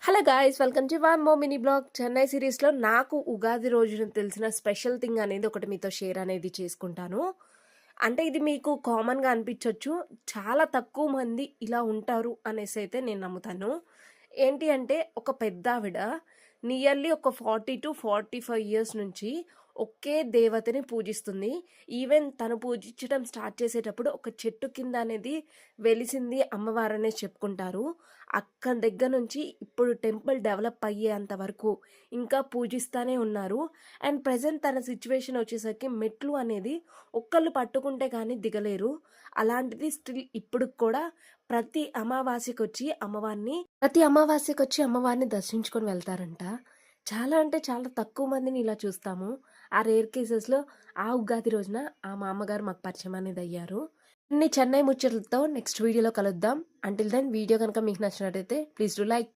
Hello guys, welcome to one more mini blog. Chennai సిరీస్లో నాకు ఉగాది రోజున తెలిసిన స్పెషల్ థింగ్ అనేది ఒకటి మీతో షేర్ అనేది చేసుకుంటాను. అంటే ఇది మీకు కామన్గా అనిపించవచ్చు, చాలా తక్కువ మంది ఇలా ఉంటారు అనేసి అయితే నేను నమ్ముతాను. ఏంటి అంటే ఒక పెద్ద ఆవిడ నియర్లీ ఒక 40 to 45 ఇయర్స్ నుంచి ఒకే దేవతని పూజిస్తుంది. ఈవెన్ తను పూజించడం స్టార్ట్ చేసేటప్పుడు ఒక చెట్టు కింద అనేది వెలిసింది అమ్మవారనే చెప్పుకుంటారు. అక్కడి దగ్గర నుంచి ఇప్పుడు టెంపుల్ డెవలప్ అయ్యేంత వరకు ఇంకా పూజిస్తానే ఉన్నారు. అండ్ ప్రెజెంట్ తన సిచ్యువేషన్ వచ్చేసరికి మెట్లు అనేది ఒక్కళ్ళు పట్టుకుంటే కానీ దిగలేరు. అలాంటిది స్టిల్ ఇప్పుడు కూడా ప్రతి అమావాస్యకొచ్చి అమ్మవారిని దర్శించుకొని వెళ్తారంట. చాలా అంటే చాలా తక్కువ మందిని ఇలా చూస్తాము. ఆ రేర్ కేసెస్‌లో ఆ ఉగాది రోజున మా అమ్మగారు మాకు పరిచయం అనేది అయ్యారు. చెన్నై ముచ్చట్లతో నెక్స్ట్ వీడియోలో కలుద్దాం. అంటిల్ దెన్ వీడియో కనుక మీకు నచ్చినట్టయితే ప్లీజ్ డూ లైక్